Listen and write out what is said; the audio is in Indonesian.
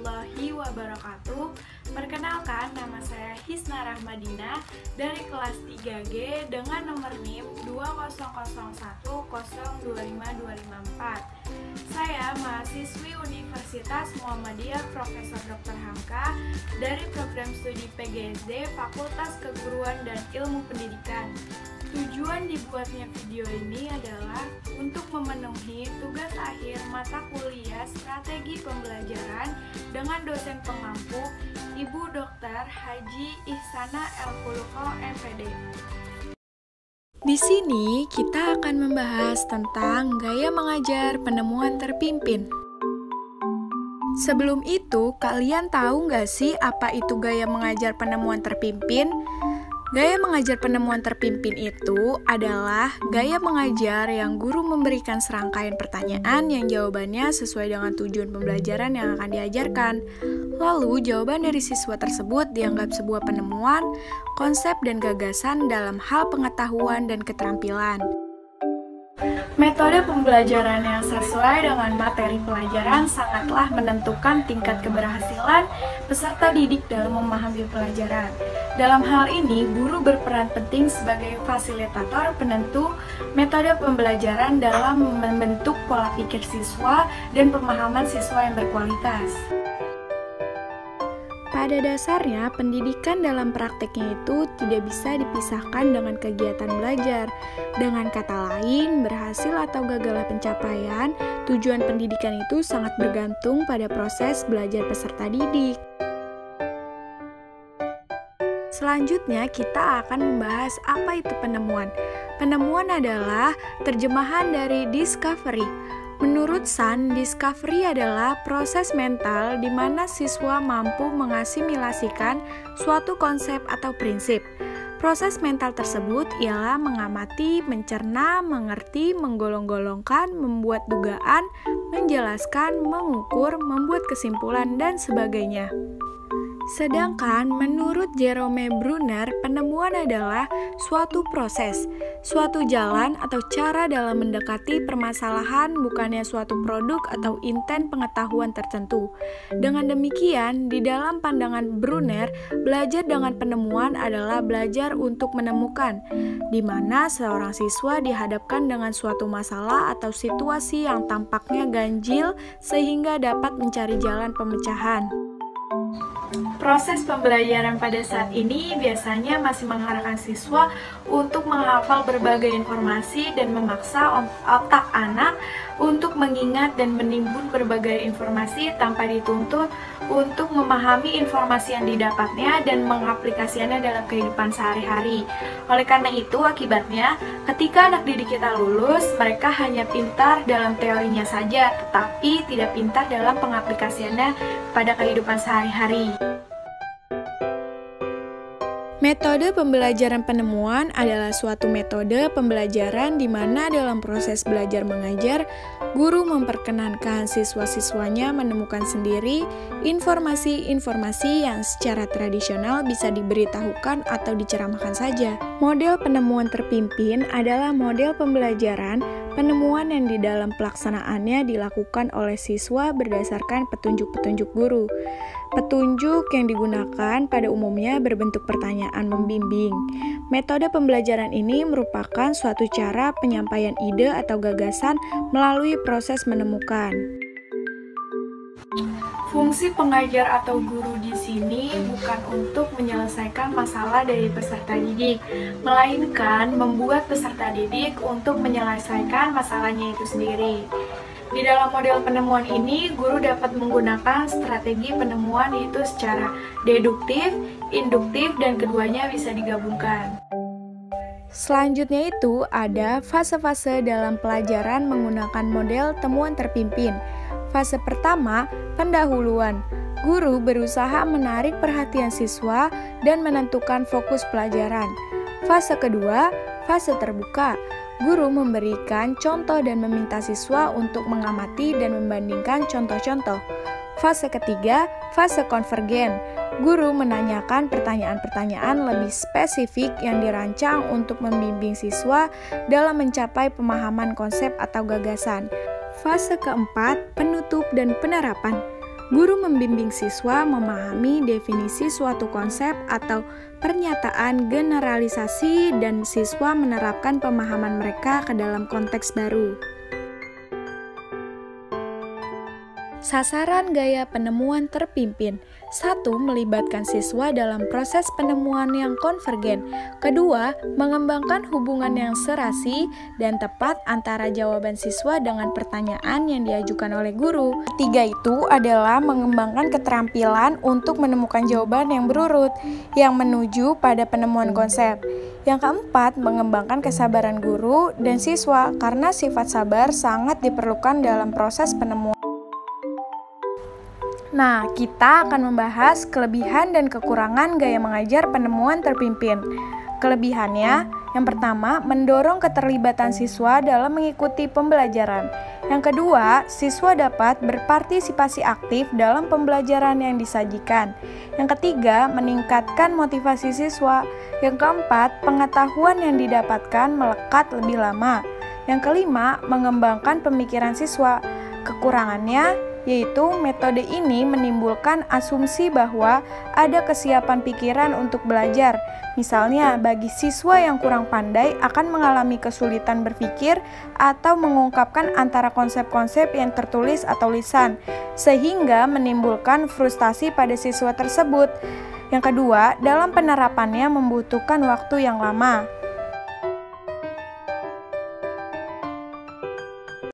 warahmatullahi wabarakatuh. Perkenalkan, nama saya Hisna Rahmadina dari kelas 3G dengan nomor NIM 20010252554. Saya mahasiswi Universitas Muhammadiyah Profesor Dr. Hamka dari program studi PGSD Fakultas Keguruan dan Ilmu Pendidikan. Tujuan dibuatnya video ini adalah untuk memenuhi tugas akhir mata kuliah Strategi Pembelajaran dengan dosen pengampu Ibu Dr. Haji Ihsana El-Khuluqo, MPD. Di sini kita akan membahas tentang gaya mengajar penemuan terpimpin. Sebelum itu, kalian tahu nggak sih apa itu gaya mengajar penemuan terpimpin? Gaya mengajar penemuan terpimpin itu adalah gaya mengajar yang guru memberikan serangkaian pertanyaan yang jawabannya sesuai dengan tujuan pembelajaran yang akan diajarkan. Lalu, jawaban dari siswa tersebut dianggap sebuah penemuan, konsep, dan gagasan dalam hal pengetahuan dan keterampilan. Metode pembelajaran yang sesuai dengan materi pelajaran sangatlah menentukan tingkat keberhasilan peserta didik dalam memahami pelajaran. Dalam hal ini, guru berperan penting sebagai fasilitator penentu metode pembelajaran dalam membentuk pola pikir siswa dan pemahaman siswa yang berkualitas. Pada dasarnya, pendidikan dalam prakteknya itu tidak bisa dipisahkan dengan kegiatan belajar. Dengan kata lain, berhasil atau gagalnya pencapaian, tujuan pendidikan itu sangat bergantung pada proses belajar peserta didik. Selanjutnya, kita akan membahas apa itu penemuan. Penemuan adalah terjemahan dari discovery. Menurut Sun, discovery adalah proses mental di mana siswa mampu mengasimilasikan suatu konsep atau prinsip. Proses mental tersebut ialah mengamati, mencerna, mengerti, menggolong-golongkan, membuat dugaan, menjelaskan, mengukur, membuat kesimpulan, dan sebagainya. Sedangkan menurut Jerome Bruner, penemuan adalah suatu proses, suatu jalan atau cara dalam mendekati permasalahan, bukannya suatu produk atau inten pengetahuan tertentu. Dengan demikian, di dalam pandangan Bruner, belajar dengan penemuan adalah belajar untuk menemukan, di mana seorang siswa dihadapkan dengan suatu masalah atau situasi yang tampaknya ganjil sehingga dapat mencari jalan pemecahan. Proses pembelajaran pada saat ini biasanya masih mengarahkan siswa untuk menghafal berbagai informasi dan memaksa otak anak untuk mengingat dan menimbun berbagai informasi tanpa dituntut untuk memahami informasi yang didapatnya dan mengaplikasikannya dalam kehidupan sehari-hari. Oleh karena itu, akibatnya ketika anak didik kita lulus, mereka hanya pintar dalam teorinya saja, tetapi tidak pintar dalam pengaplikasiannya pada kehidupan sehari-hari. Metode pembelajaran penemuan adalah suatu metode pembelajaran di mana dalam proses belajar mengajar, guru memperkenankan siswa-siswanya menemukan sendiri informasi-informasi yang secara tradisional bisa diberitahukan atau diceramahkan saja. Model penemuan terpimpin adalah model pembelajaran penemuan yang di dalam pelaksanaannya dilakukan oleh siswa berdasarkan petunjuk-petunjuk guru. Petunjuk yang digunakan pada umumnya berbentuk pertanyaan membimbing. Metode pembelajaran ini merupakan suatu cara penyampaian ide atau gagasan melalui proses menemukan. Fungsi pengajar atau guru di sini bukan untuk menyelesaikan masalah dari peserta didik, melainkan membuat peserta didik untuk menyelesaikan masalahnya itu sendiri. Di dalam model penemuan ini, guru dapat menggunakan strategi penemuan yaitu secara deduktif, induktif, dan keduanya bisa digabungkan. Selanjutnya itu ada fase-fase dalam pelajaran menggunakan model temuan terpimpin. Fase pertama, pendahuluan. Guru berusaha menarik perhatian siswa dan menentukan fokus pelajaran. Fase kedua, fase terbuka. Guru memberikan contoh dan meminta siswa untuk mengamati dan membandingkan contoh-contoh. Fase ketiga, fase konvergen. Guru menanyakan pertanyaan-pertanyaan lebih spesifik yang dirancang untuk membimbing siswa dalam mencapai pemahaman konsep atau gagasan. Fase keempat, penutup dan penerapan. Guru membimbing siswa memahami definisi suatu konsep atau pernyataan generalisasi dan siswa menerapkan pemahaman mereka ke dalam konteks baru. Sasaran gaya penemuan terpimpin. 1. Melibatkan siswa dalam proses penemuan yang konvergen. 2. Mengembangkan hubungan yang serasi dan tepat antara jawaban siswa dengan pertanyaan yang diajukan oleh guru. 3. Itu adalah mengembangkan keterampilan untuk menemukan jawaban yang berurut yang menuju pada penemuan konsep. Yang keempat, mengembangkan kesabaran guru dan siswa karena sifat sabar sangat diperlukan dalam proses penemuan. Nah, kita akan membahas kelebihan dan kekurangan gaya mengajar penemuan terpimpin. Kelebihannya, yang pertama, mendorong keterlibatan siswa dalam mengikuti pembelajaran. Yang kedua, siswa dapat berpartisipasi aktif dalam pembelajaran yang disajikan. Yang ketiga, meningkatkan motivasi siswa. Yang keempat, pengetahuan yang didapatkan melekat lebih lama. Yang kelima, mengembangkan pemikiran siswa. Kekurangannya yaitu metode ini menimbulkan asumsi bahwa ada kesiapan pikiran untuk belajar. Misalnya, bagi siswa yang kurang pandai akan mengalami kesulitan berpikir atau mengungkapkan antara konsep-konsep yang tertulis atau lisan, sehingga menimbulkan frustasi pada siswa tersebut. Yang kedua, dalam penerapannya membutuhkan waktu yang lama.